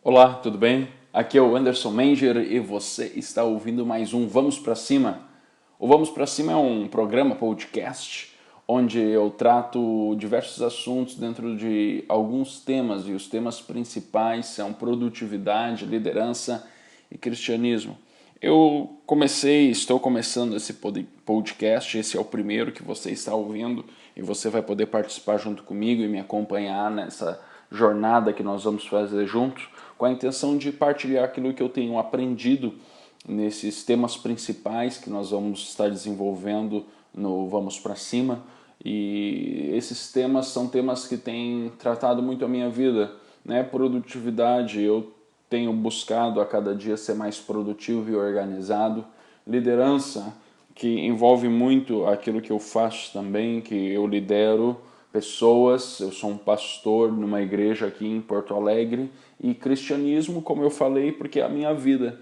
Olá, tudo bem? Aqui é o Anderson Menger e você está ouvindo mais um Vamos Pra Cima. O Vamos Pra Cima é um programa podcast onde eu trato diversos assuntos dentro de alguns temas e os temas principais são produtividade, liderança e cristianismo. Estou começando esse podcast, esse é o primeiro que você está ouvindo e você vai poder participar junto comigo e me acompanhar nessa jornada que nós vamos fazer juntos, com a intenção de partilhar aquilo que eu tenho aprendido nesses temas principais que nós vamos estar desenvolvendo no Vamos Pra Cima. E esses temas são temas que têm tratado muito a minha vida, né? Produtividade, eu tenho buscado a cada dia ser mais produtivo e organizado. Liderança, que envolve muito aquilo que eu faço também, que eu lidero pessoas, eu sou um pastor numa igreja aqui em Porto Alegre, e cristianismo, como eu falei, porque é a minha vida.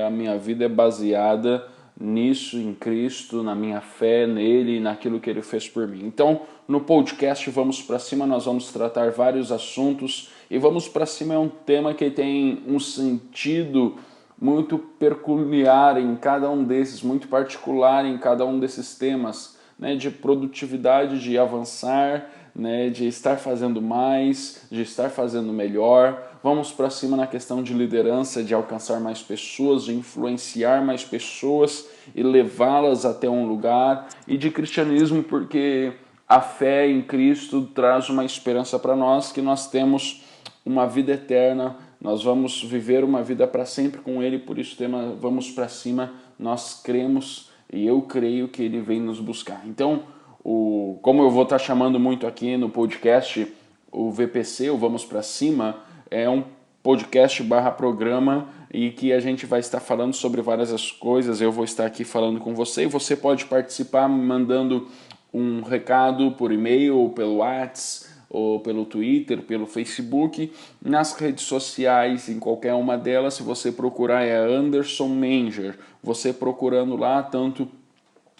A minha vida é baseada nisso, em Cristo, na minha fé nele e naquilo que ele fez por mim. Então, no podcast Vamos Pra Cima, nós vamos tratar vários assuntos, e Vamos Pra Cima é um tema que tem um sentido muito peculiar em cada um desses, muito particular em cada um desses temas, né, de produtividade, de avançar, né, de estar fazendo mais, de estar fazendo melhor. Vamos para cima na questão de liderança, de alcançar mais pessoas, de influenciar mais pessoas e levá-las até um lugar. E de cristianismo, porque a fé em Cristo traz uma esperança para nós, que nós temos uma vida eterna, nós vamos viver uma vida para sempre com Ele, por isso tema Vamos para Cima, nós cremos e eu creio que Ele vem nos buscar. Então, como eu vou estar chamando muito aqui no podcast, o VPC, o Vamos Para Cima, é um podcast barra programa e que a gente vai estar falando sobre várias coisas. Eu vou estar aqui falando com você e você pode participar mandando um recado por e-mail ou pelo WhatsApp ou pelo Twitter, pelo Facebook, nas redes sociais, em qualquer uma delas. Se você procurar, é Anderson Menger. Você procurando lá, tanto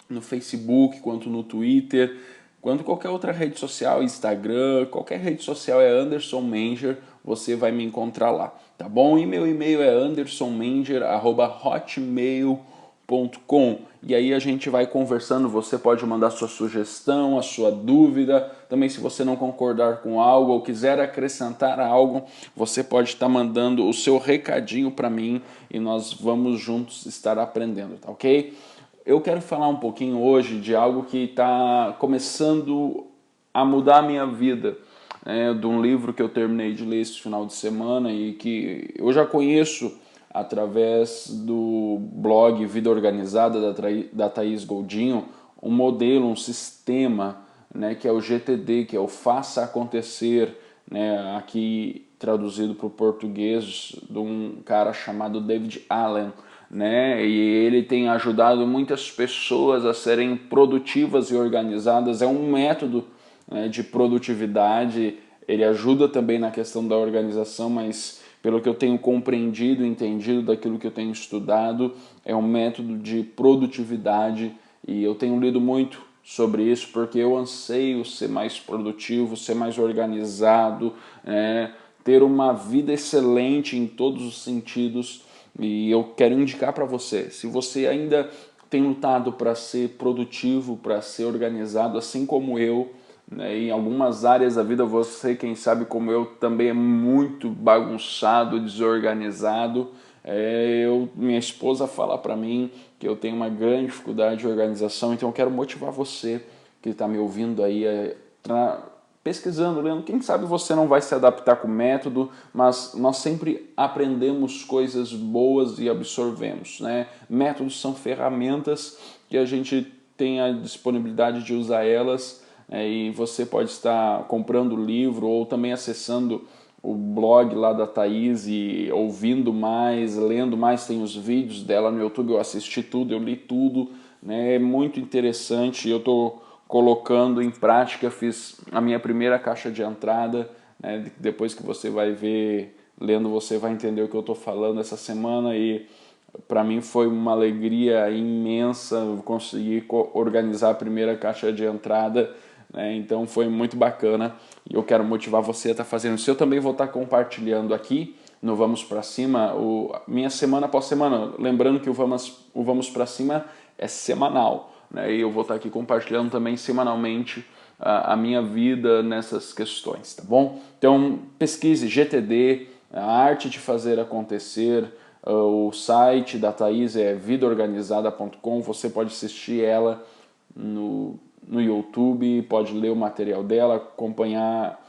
no Facebook, quanto no Twitter, quanto qualquer outra rede social, Instagram, qualquer rede social é Anderson Menger, você vai me encontrar lá, tá bom? E meu e-mail é andersonmenger@hotmail.com. E aí a gente vai conversando, você pode mandar sua sugestão, a sua dúvida, também se você não concordar com algo ou quiser acrescentar algo, você pode estar mandando o seu recadinho para mim e nós vamos juntos estar aprendendo, tá ok? Eu quero falar um pouquinho hoje de algo que está começando a mudar a minha vida, de um livro que eu terminei de ler esse final de semana e que eu já conheço através do blog Vida Organizada da Thaís Goldinho, um modelo, um sistema, né, que é o GTD, que é o Faça Acontecer, né, aqui traduzido para o português, de um cara chamado David Allen, né? E ele tem ajudado muitas pessoas a serem produtivas e organizadas. É um método, né, de produtividade. Ele ajuda também na questão da organização, mas pelo que eu tenho compreendido, entendido daquilo que eu tenho estudado, é um método de produtividade e eu tenho lido muito sobre isso porque eu anseio ser mais produtivo, ser mais organizado, ter uma vida excelente em todos os sentidos. E eu quero indicar para você, se você ainda tem lutado para ser produtivo, para ser organizado, assim como eu, né, em algumas áreas da vida, você, quem sabe como eu, também é muito bagunçado, desorganizado. Minha esposa fala para mim que eu tenho uma grande dificuldade de organização, então eu quero motivar você que está me ouvindo aí pesquisando, lendo. Quem sabe você não vai se adaptar com o método, mas nós sempre aprendemos coisas boas e absorvemos, né? Métodos são ferramentas que a gente tem a disponibilidade de usar elas, e você pode estar comprando o livro ou também acessando o blog lá da Thaís e ouvindo mais, lendo mais. Tem os vídeos dela no YouTube, eu assisti tudo, eu li tudo, né? É muito interessante. Eu estou colocando em prática, fiz a minha primeira caixa de entrada, né? Depois que você vai ver, lendo, você vai entender o que eu estou falando essa semana, e para mim foi uma alegria imensa conseguir organizar a primeira caixa de entrada, né? Então foi muito bacana e eu quero motivar você a estar fazendo isso. Eu também vou estar compartilhando aqui no Vamos Pra Cima, minha semana após semana, lembrando que o Vamos Pra Cima é semanal, né? E eu vou estar aqui compartilhando também semanalmente a minha vida nessas questões, tá bom? Então pesquise GTD, a arte de fazer acontecer. O site da Thaís é vidaorganizada.com, você pode assistir ela no YouTube, pode ler o material dela, acompanhar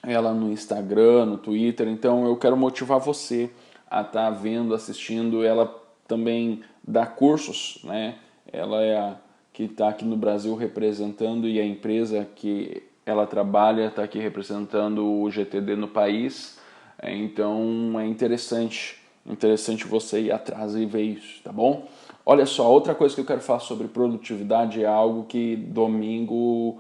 ela no Instagram, no Twitter. Então eu quero motivar você a estar vendo, assistindo. Ela também dá cursos, né? Ela é a que está aqui no Brasil representando, e a empresa que ela trabalha está aqui representando o GTD no país. Então é interessante você ir atrás e ver isso, tá bom? Olha só, outra coisa que eu quero falar sobre produtividade é algo que domingo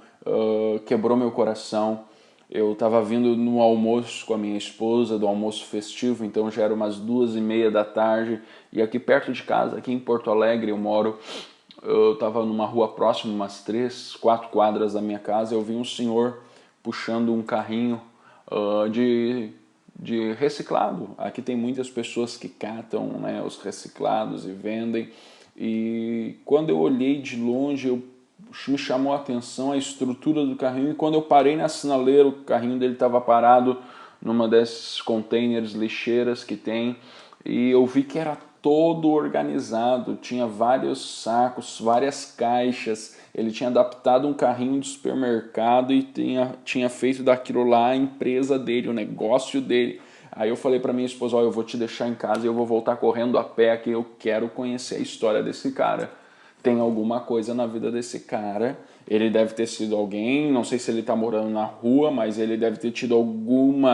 quebrou meu coração. Eu estava vindo no almoço com a minha esposa, do almoço festivo, então já era umas 2h30 da tarde, e aqui perto de casa, aqui em Porto Alegre, eu moro, eu estava numa rua próxima, umas 3, 4 quadras da minha casa, eu vi um senhor puxando um carrinho de reciclado. Aqui tem muitas pessoas que catam, né, os reciclados e vendem, e quando eu olhei de longe, me chamou a atenção a estrutura do carrinho, e quando eu parei na sinaleira, o carrinho dele estava parado numa desses containers, lixeiras que tem, e eu vi que era todo organizado, tinha vários sacos, várias caixas. Ele tinha adaptado um carrinho de supermercado e tinha feito daquilo lá a empresa dele, o negócio dele. Aí eu falei para minha esposa, eu vou te deixar em casa e eu vou voltar correndo a pé, que eu quero conhecer a história desse cara. Tem alguma coisa na vida desse cara. Ele deve ter sido alguém, não sei se ele está morando na rua, mas ele deve ter tido algum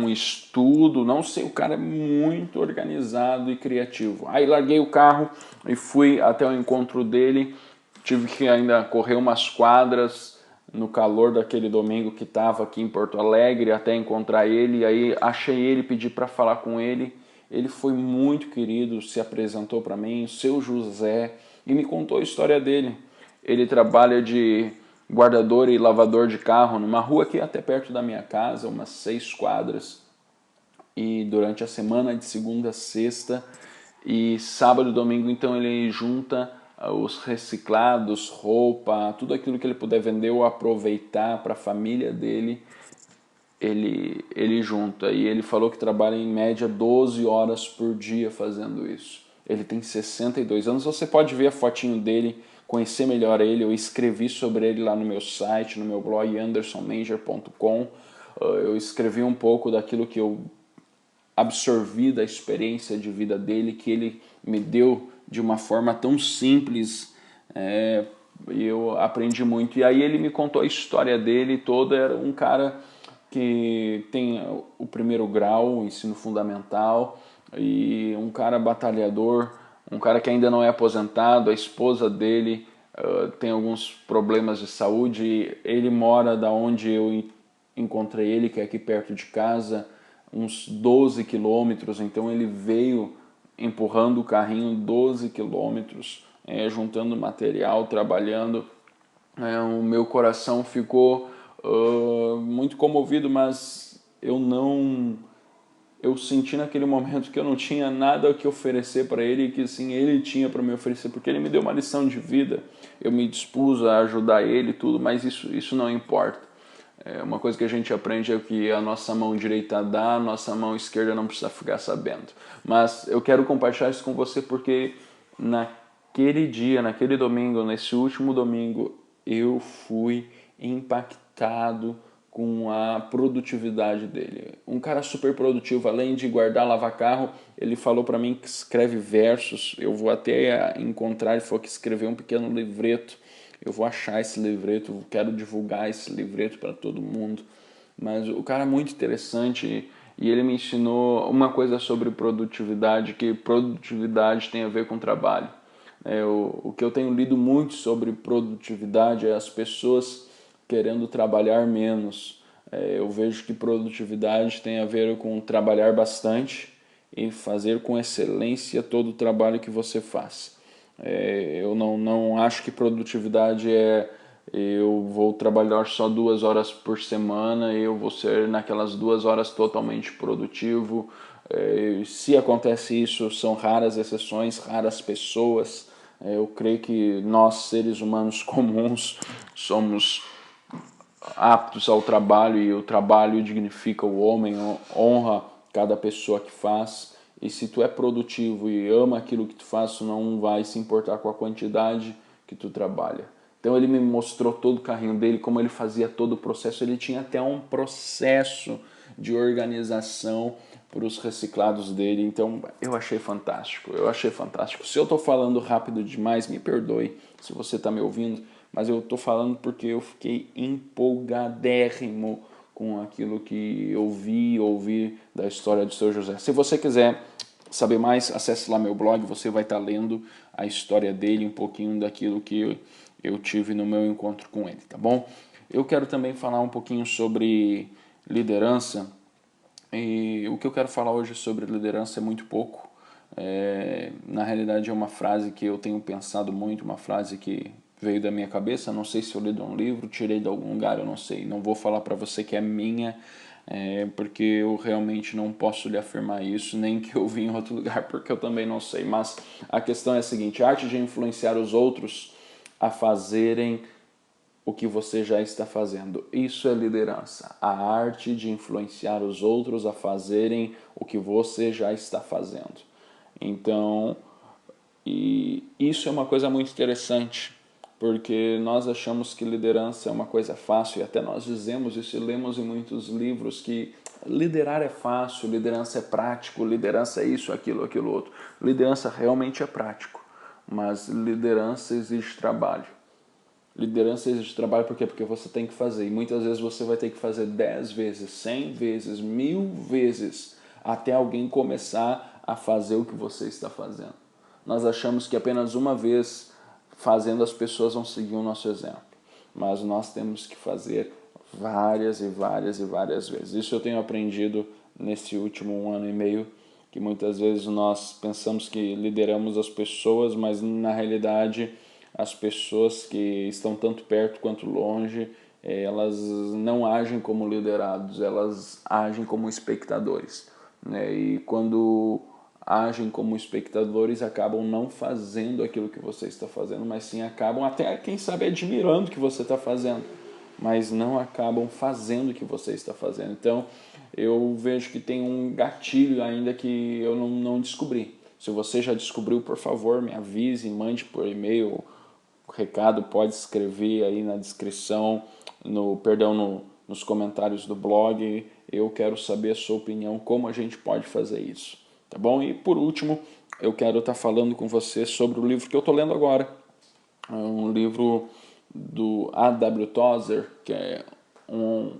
estudo, não sei, o cara é muito organizado e criativo. Aí larguei o carro e fui até o encontro dele, tive que ainda correr umas quadras no calor daquele domingo que estava aqui em Porto Alegre até encontrar ele, e aí achei ele, pedi para falar com ele. Ele foi muito querido, se apresentou para mim, o seu José, e me contou a história dele. Ele trabalha de guardador e lavador de carro numa rua aqui até perto da minha casa, umas 6 quadras. E durante a semana, de segunda a sexta e sábado e domingo, então ele junta os reciclados, roupa, tudo aquilo que ele puder vender ou aproveitar para a família dele, ele junta. E ele falou que trabalha em média 12 horas por dia fazendo isso. Ele tem 62 anos, você pode ver a fotinho dele, conhecer melhor ele. Eu escrevi sobre ele lá no meu site, no meu blog andersonmanger.com. Eu escrevi um pouco daquilo que eu absorvi da experiência de vida dele, que ele me deu de uma forma tão simples, e eu aprendi muito. E aí ele me contou a história dele toda. Era um cara que tem o primeiro grau, o ensino fundamental, e um cara batalhador, um cara que ainda não é aposentado. A esposa dele tem alguns problemas de saúde. Ele mora da onde eu encontrei ele, que é aqui perto de casa, uns 12 quilômetros. Então ele veio empurrando o carrinho 12 quilômetros, juntando material, trabalhando. O meu coração ficou muito comovido, mas eu senti naquele momento que eu não tinha nada que oferecer para ele, e que sim, ele tinha para me oferecer, porque ele me deu uma lição de vida. Eu me dispus a ajudar ele e tudo, mas isso não importa. Uma coisa que a gente aprende é que a nossa mão direita dá, a nossa mão esquerda não precisa ficar sabendo. Mas eu quero compartilhar isso com você porque naquele dia, naquele domingo, nesse último domingo, eu fui impactado com a produtividade dele. Um cara super produtivo, além de guardar, lavar carro, ele falou para mim que escreve versos. Eu vou até encontrar, ele falou que escreveu um pequeno livreto. Eu vou achar esse livreto, quero divulgar esse livreto para todo mundo. Mas o cara é muito interessante, e ele me ensinou uma coisa sobre produtividade, que produtividade tem a ver com trabalho. O que eu tenho lido muito sobre produtividade é as pessoas querendo trabalhar menos. Eu vejo que produtividade tem a ver com trabalhar bastante e fazer com excelência todo o trabalho que você faz. Eu não acho que produtividade é eu vou trabalhar só 2 horas por semana, eu vou ser naquelas 2 horas totalmente produtivo. Se acontece isso, são raras exceções, raras pessoas. Eu creio que nós, seres humanos comuns, somos aptos ao trabalho e o trabalho dignifica o homem, honra cada pessoa que faz. E se tu é produtivo e ama aquilo que tu faz, tu não vai se importar com a quantidade que tu trabalha. Então ele me mostrou todo o carrinho dele, como ele fazia todo o processo. Ele tinha até um processo de organização para os reciclados dele. Então eu achei fantástico, eu achei fantástico. Se eu estou falando rápido demais, me perdoe se você está me ouvindo, mas eu estou falando porque eu fiquei empolgadérrimo com aquilo que eu ouvi da história do Seu José. Se você quiser saber mais, acesse lá meu blog, você vai estar lendo a história dele, um pouquinho daquilo que eu tive no meu encontro com ele, tá bom? Eu quero também falar um pouquinho sobre liderança, e o que eu quero falar hoje sobre liderança é muito pouco. Na realidade é uma frase que eu tenho pensado muito, uma frase que veio da minha cabeça, não sei se eu li de um livro, tirei de algum lugar, eu não sei. Não vou falar para você que é minha, porque eu realmente não posso lhe afirmar isso, nem que eu vi em outro lugar, porque eu também não sei. Mas a questão é a seguinte: a arte de influenciar os outros a fazerem o que você já está fazendo. Isso é liderança. A arte de influenciar os outros a fazerem o que você já está fazendo. Então, e isso é uma coisa muito interessante, porque nós achamos que liderança é uma coisa fácil, e até nós dizemos isso e lemos em muitos livros que liderar é fácil, liderança é prático, liderança é isso, aquilo, outro. Liderança realmente é prático, mas liderança exige trabalho. Liderança exige trabalho por quê? Porque você tem que fazer. E muitas vezes você vai ter que fazer 10 vezes, 100 vezes, 1000 vezes até alguém começar a fazer o que você está fazendo. Nós achamos que apenas uma vez fazendo as pessoas vão seguir o nosso exemplo. Mas nós temos que fazer várias e várias e várias vezes. Isso eu tenho aprendido nesse último 1 ano e meio, que muitas vezes nós pensamos que lideramos as pessoas, mas na realidade as pessoas que estão tanto perto quanto longe, elas não agem como liderados, elas agem como espectadores, né? E quando agem como espectadores, acabam não fazendo aquilo que você está fazendo, mas sim acabam até, quem sabe, admirando o que você está fazendo, mas não acabam fazendo o que você está fazendo. Então, eu vejo que tem um gatilho ainda que eu não descobri. Se você já descobriu, por favor, me avise, mande por e-mail. O recado pode escrever aí na descrição, nos comentários do blog. Eu quero saber a sua opinião, como a gente pode fazer isso, tá bom? E por último, eu quero estar falando com você sobre o livro que eu estou lendo agora. É um livro do A.W. Tozer, que é um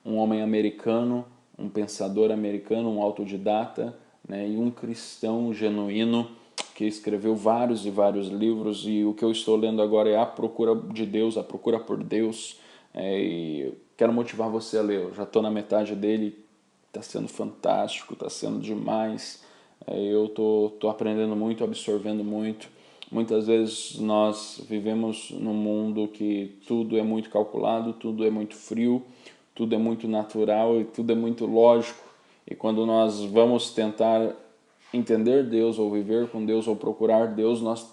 homem americano, um pensador americano, um autodidata, né, e um cristão genuíno que escreveu vários e vários livros, e o que eu estou lendo agora é A Procura de Deus, A Procura por Deus, e quero motivar você a ler. Eu já estou na metade dele, está sendo fantástico, está sendo demais. Eu tô aprendendo muito, absorvendo muito. Muitas vezes nós vivemos num mundo que tudo é muito calculado, tudo é muito frio, tudo é muito natural e tudo é muito lógico. E quando nós vamos tentar entender Deus ou viver com Deus ou procurar Deus, nós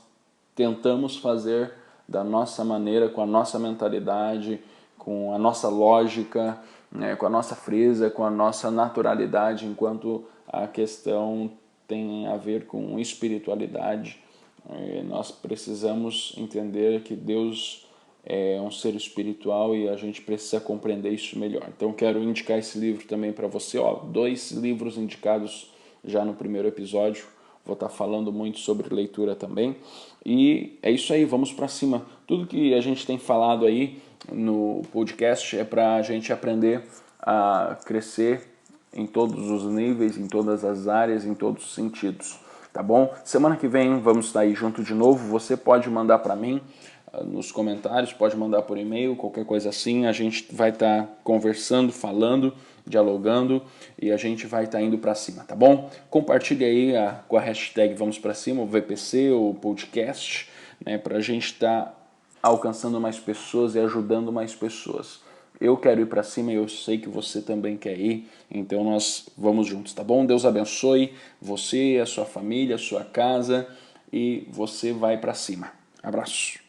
tentamos fazer da nossa maneira, com a nossa mentalidade, com a nossa lógica, né, com a nossa frieza, com a nossa naturalidade, enquanto a questão tem a ver com espiritualidade. Nós precisamos entender que Deus é um ser espiritual e a gente precisa compreender isso melhor. Então quero indicar esse livro também para você. 2 livros indicados já no primeiro episódio. Vou estar falando muito sobre leitura também. E é isso aí, vamos para cima. Tudo que a gente tem falado aí no podcast é para a gente aprender a crescer em todos os níveis, em todas as áreas, em todos os sentidos. Tá bom? Semana que vem vamos estar aí junto de novo. Você pode mandar para mim nos comentários, pode mandar por e-mail, qualquer coisa assim. A gente vai estar conversando, falando, dialogando e a gente vai estar indo para cima, tá bom? Compartilhe aí com a hashtag Vamos para Cima, o VPC, o podcast, né, para a gente estar alcançando mais pessoas e ajudando mais pessoas. Eu quero ir para cima e eu sei que você também quer ir, então nós vamos juntos, tá bom? Deus abençoe você, a sua família, a sua casa e você vai para cima. Abraço.